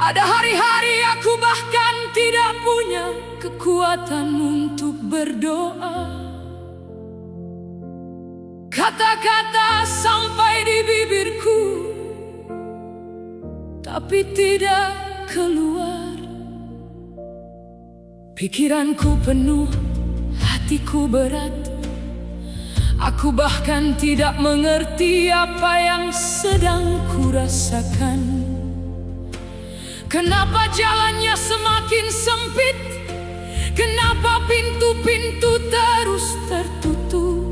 Ada hari-hari aku bahkan tidak punya kekuatan untuk berdoa. Kata-kata sampai di bibirku, tapi tidak keluar. Pikiranku penuh, hatiku berat. Aku bahkan tidak mengerti apa yang sedang kurasakan. Kenapa jalannya semakin sempit? Kenapa pintu-pintu terus tertutup?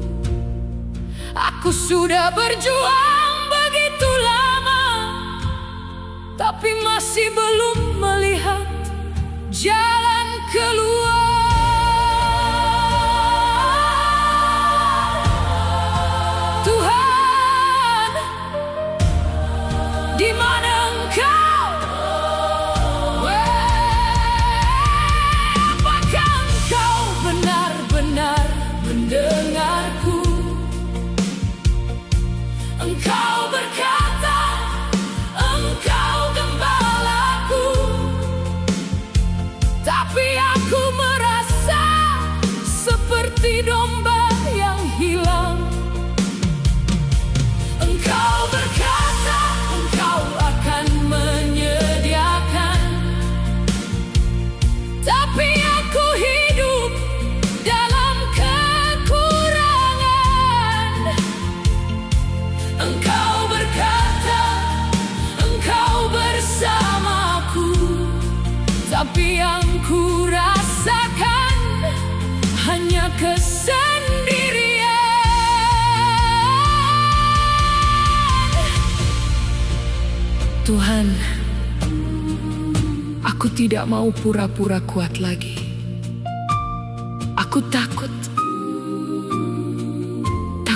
Aku sudah berjuang begitu lama, tapi masih belum melihat jalan keluar. Tuhan, di mana Engkau? Apakah Engkau benar-benar mendengarku? Engkau berkata, Engkau gembalaku, tapi aku merasa seperti domba yang hilang. Engkau berkata, Engkau akan menyediakan, tapi aku hidup dalam kekurangan. Engkau berkata, Engkau bersamaku, tapi yang ku rasakan hanya kesendirian. Tuhan, aku tidak mau pura-pura kuat lagi. Aku takut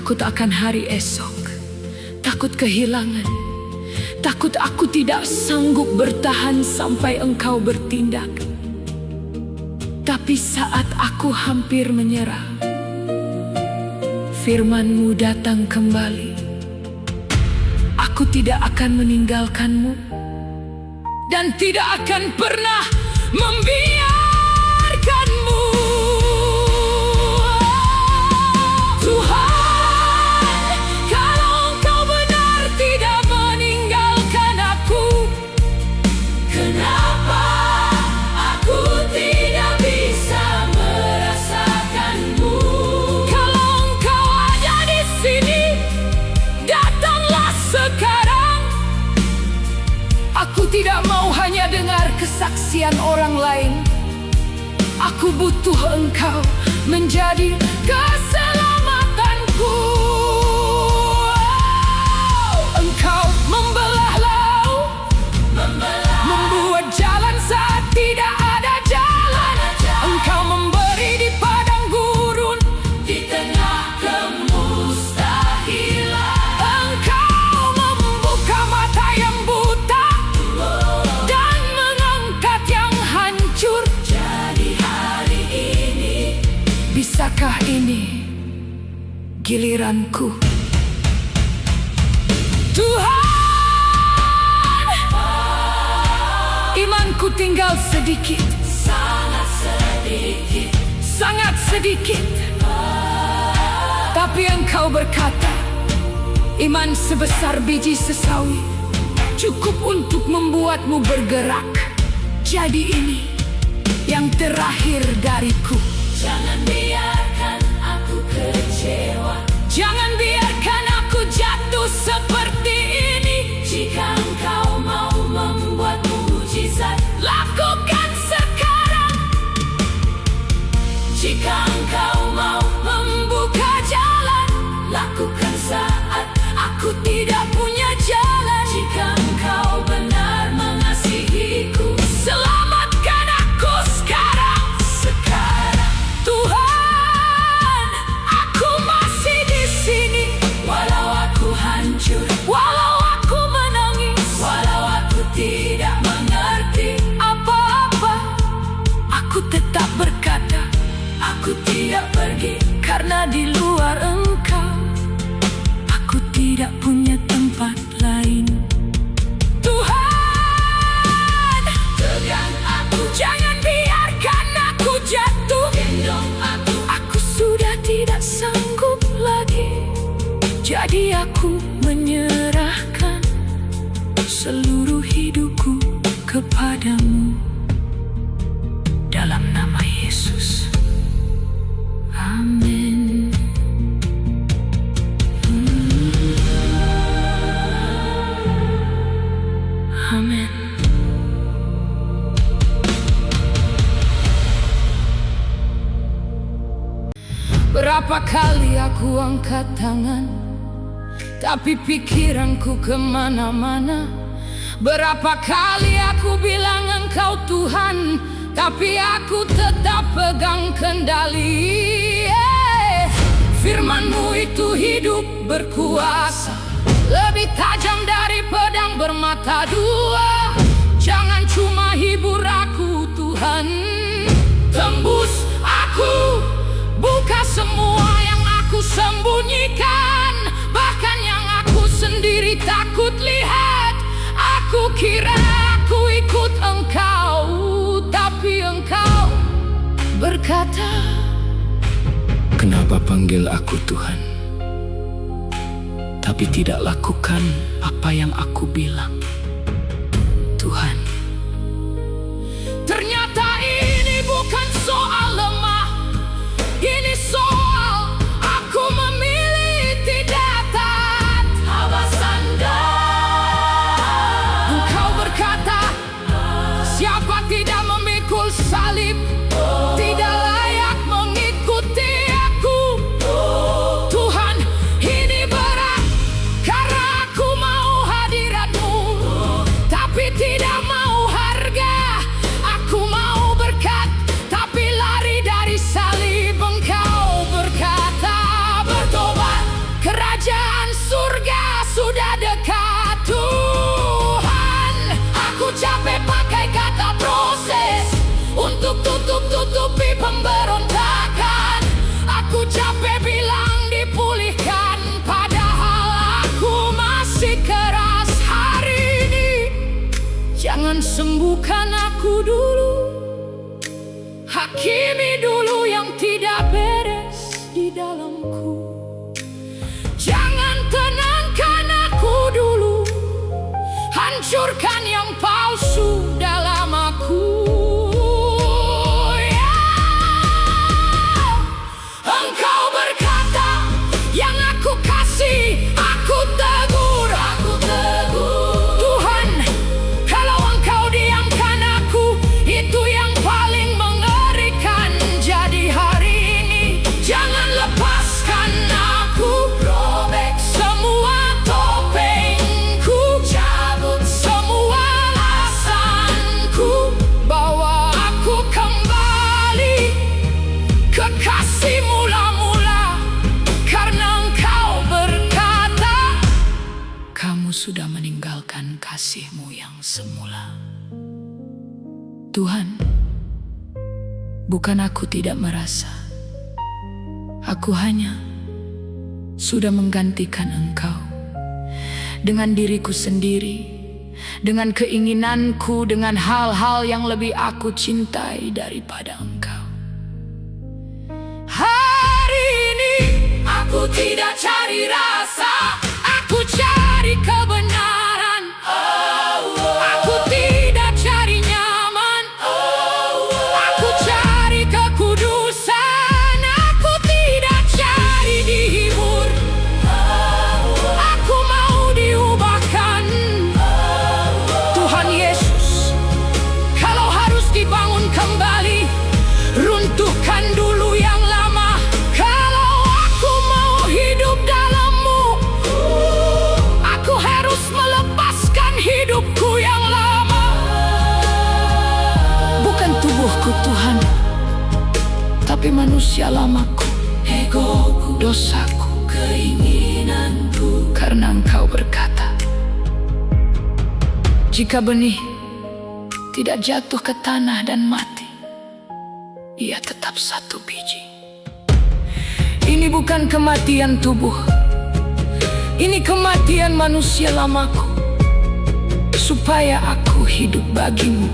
akan hari esok. Takut kehilangan. Takut aku tidak sanggup bertahan sampai Engkau bertindak. Tapi saat aku hampir menyerah, firman-Mu datang kembali. Aku tidak akan meninggalkan-Mu dan tidak akan pernah membiarkan-Mu. Tuhan, kalau Engkau benar tidak meninggalkan aku, kenapa aku tidak bisa merasakan-Mu? Kalau Engkau ada di sini, datanglah sekarang. Aku tidak mau hanya dengar kesaksian orang lain. Aku butuh Engkau menjadi keselamatanku. Engkau membelah laut, membuat jalan saat tidak ada jalan. Engkau memberi di padang gurun, di tengah kemustahilan. Engkau membuka mata yang buta dan mengangkat yang hancur. Jadi hari ini, bisakah ini giliranku? Tuhan, imanku tinggal sedikit, sangat sedikit, sangat sedikit. Tapi Engkau berkata, iman sebesar biji sesawi cukup untuk membuatmu bergerak. Jadi ini yang terakhir dariku. Jangan biarkan aku kecewa. Jangan biarkan aku jatuh seperti ini. Jika Engkau mau membuat mujizat, lakukan sekarang. Jika Engkau mau membuka jalan, lakukan saat aku tidak punya jalan. Jika Engkau benar mengasihiku, selamatkan aku sekarang. Tuhan, aku menyerahkan seluruh hidupku kepadamu. Dalam nama Yesus, amin. Amin. Berapa kali aku angkat tangan, tapi pikiranku kemana-mana. Berapa kali aku bilang Engkau Tuhan, tapi aku tetap pegang kendali. Firman-Mu itu hidup berkuasa, lebih tajam dari pedang bermata dua. Jangan cuma hibur aku Tuhan, tembus aku, buka semua yang aku sembunyikan, bahkan yang aku sendiri takut lihat. Aku kira aku ikut Engkau, tapi Engkau berkata, kenapa panggil aku Tuhan, tapi tidak lakukan apa yang aku bilang? Tuhan, ternyata ini bukan soal lemah, ini soal aku memilih tidak taat. Awas Anda. Engkau berkata, siapa tidak memikul salib tidak layak mengikuti aku. Tuhan, ini berat karena aku mau hadirat-Mu, tapi tidak mau harga. Aku mau berkat, tapi lari dari salib. Engkau berkata, bertobat, kerajaan surga sudah dekat. Tuhan, aku capek pakai kata proses untuk tutupi pemberontakan. Aku capek bilang dipulihkan, padahal aku masih keras hari ini. Jangan sembuhkan aku dulu, hakimi dulu yang tidak beres di dalamku. Jangan tenangkan aku dulu, hancurkan yang palsu dalam aku. Engkau berkata, yang aku kasih, aku tegur. Tuhan, kalau Engkau diamkan aku, itu yang paling mengerikan. Jadi hari ini, jangan lepaskan aku. Robek semua topengku, cabut semua alasanku, bawa aku kembali ke kasih mula-mula. Karena Engkau berkata, kamu sudah meninggalkan kasih-Mu yang semula. Tuhan, bukan aku tidak merasa, aku hanya sudah menggantikan Engkau dengan diriku sendiri, dengan keinginanku, dengan hal-hal yang lebih aku cintai daripada Engkau. Hari ini aku tidak cari rasa, aku cari kebenaran. Aku tidak cari nyaman, aku cari kekudusan. Aku tidak cari dihibur, aku mau diubahkan. Tuhan Yesus, kalau harus dibangun kembali, runtuhkan dulu yang lama. Kalau aku mau hidup dalam-Mu, aku harus melepaskan hidupku yang lama. Bukan tubuhku Tuhan, tapi manusia lamaku, egoku, dosaku, keinginanku. Karena Engkau berkata, jika benih tidak jatuh ke tanah dan mati, ia tetap satu biji. Ini bukan kematian tubuh, ini kematian manusia lamaku, supaya aku hidup bagi-Mu.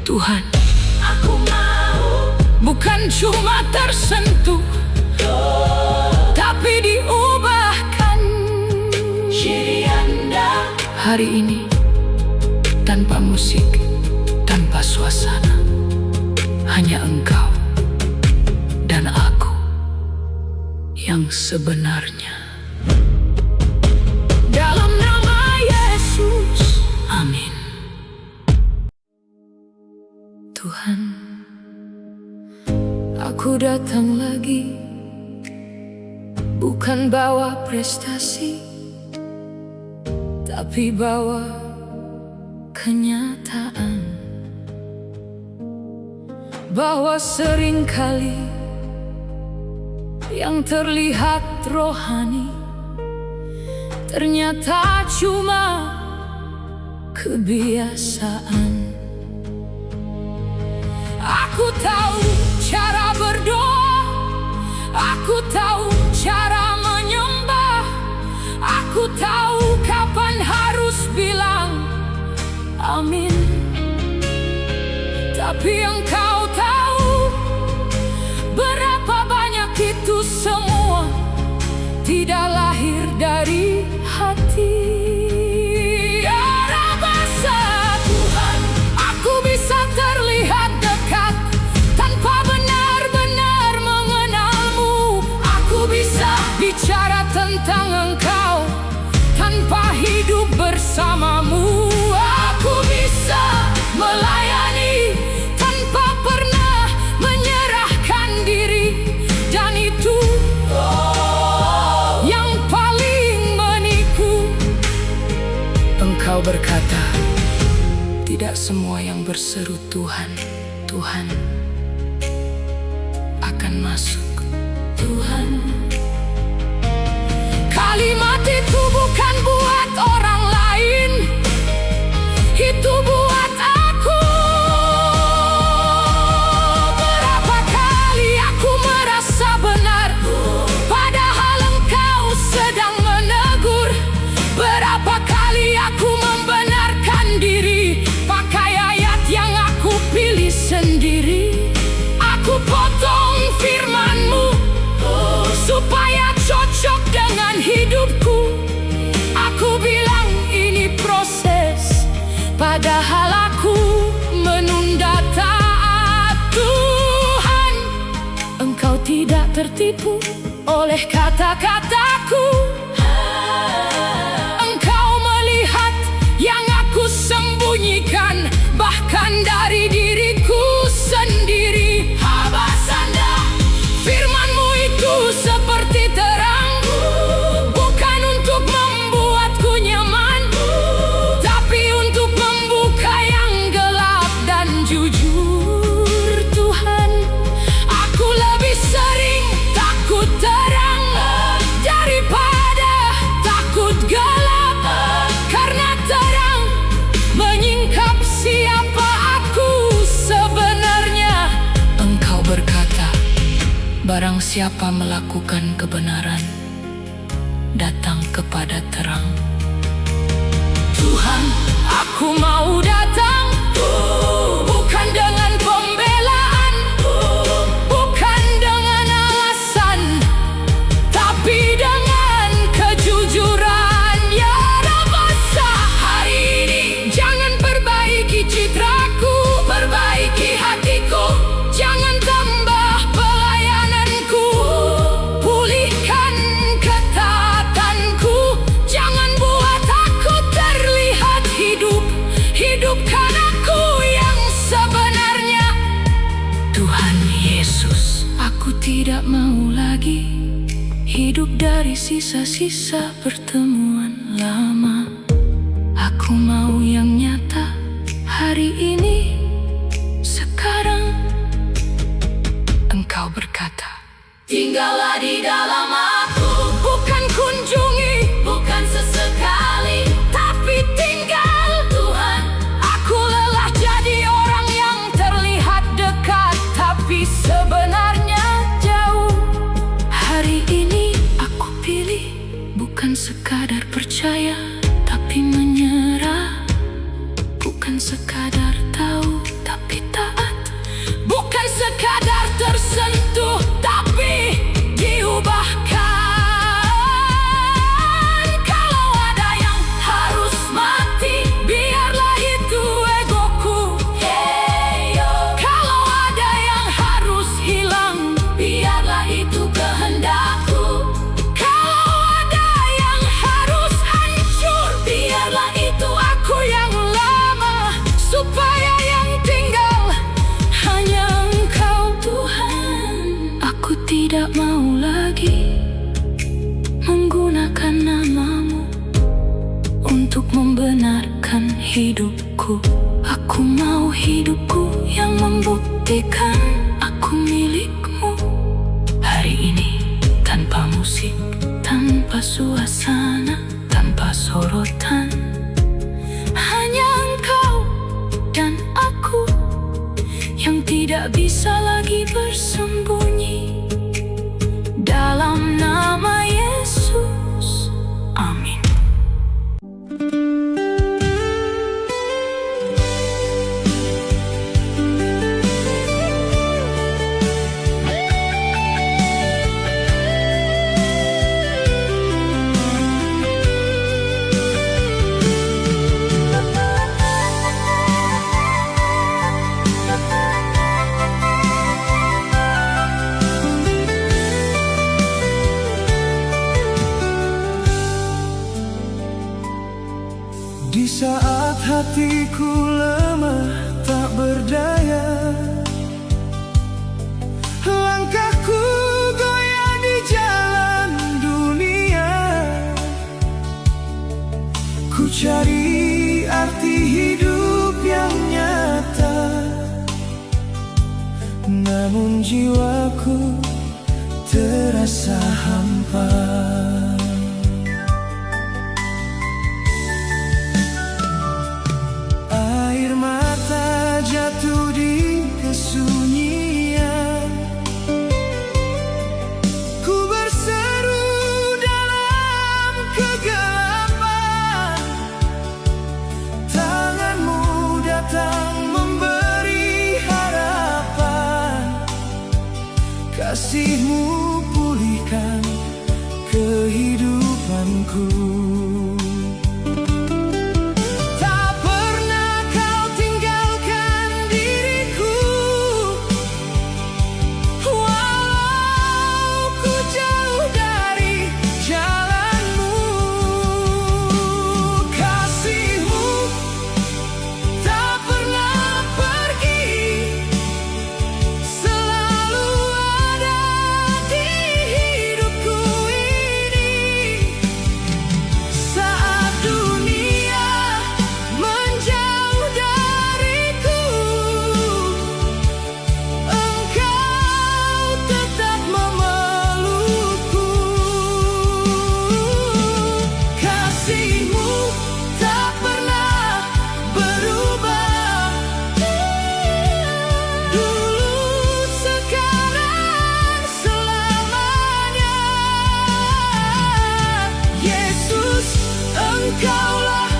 Tuhan, aku mau bukan cuma tersentuh, tapi diubahkan. hari ini tanpa musik, tanpa suasana, hanya engkau dan aku yang sebenarnya. Dalam nama Yesus, amin. Tuhan, aku datang lagi, bukan bawa prestasi, tapi bawa kenyataan bahwa seringkali yang terlihat rohani ternyata cuma kebiasaan. Aku tahu cara berdoa, aku tahu cara menyembah, aku tahu kapan harus bilang amin. Tapi engkau tahu berapa banyak itu semua tidak lahir dari hati. Tuhan, aku bisa terlihat dekat tanpa benar-benar mengenalmu. Aku bisa bicara tentang engkau tanpa hidup bersamamu. Aku bisa melayani tanpa pernah menyerahkan diri, dan itu yang paling menipu. Engkau berkata, tidak semua yang berseru Tuhan, Tuhan akan masuk. Tuhan, kalimat itu bukan buat orang lain, itu buat aku. Berapa kali aku merasa benar, padahal engkau sedang menegur. Berapa kali aku membenarkan diri pakai ayat yang aku pilih sendiri. Aku potong firman-Mu supaya cocok dengan hidupku. Aku bilang ini proses, padahal aku menunda taat. Tuhan, engkau tidak tertipu oleh kata-kataku. Engkau melihat yang aku sembunyikan, bahkan dari diriku sendiri. Habasanda, firman-Mu itu seperti terang, bukan untuk membuatku nyaman, tapi untuk membuka yang gelap dan jujur. Tuhan, aku lebih sering takut terang daripada takut gelap, karena terang menyingkap siapa aku sebenarnya. Engkau berkata, barang siapa melakukan kebenaran, datang kepada terang. Tuhan, aku mau datang, bukan dengan pembelaan, bukan dengan alasan, tapi dengan kejujuran. Ya Rabasa, hari ini jangan perbaiki citraku, perbaiki hatiku. Jangan tambah pelayananku, pulihkan ketaatanku. Jangan buat aku terlihat hidup, hidupkan aku yang sebenarnya. Tuhan Yesus, aku tidak mau lagi hidup dari sisa-sisa pertemuan lama. Aku mau yang nyata hari ini, sekarang. Engkau berkata, tinggallah di dalam aku, bukan kunjungi, bukan sesekali, tapi tinggal. Tuhan, aku lelah jadi orang yang terlihat dekat, tapi sebenarnya jauh. Hari ini aku pilih bukan sekadar percaya, tapi menyerah. Bukan sekadar tahu, tapi taat. Bukan sekadar tersentuh, tapi diubahkan. Kalau ada yang harus mati, hidupku. Aku mau hidupku yang membuktikan aku milikmu. Hari ini tanpa musik, tanpa suasana, tanpa sorotan, hanya engkau dan aku yang tidak bisa lagi bersembunyi. Dalam nama Yesus, amin. Di saat hatiku lemah tak berdaya, langkahku goyah di jalan dunia. Ku cari arti hidup yang nyata, namun jiwaku terasa hampa. Jatuh di kesunyian, ku berseru dalam kegelapan. Tanganmu datang memberi harapan, kasihmu pulihkan kehidupanku. Engkaulah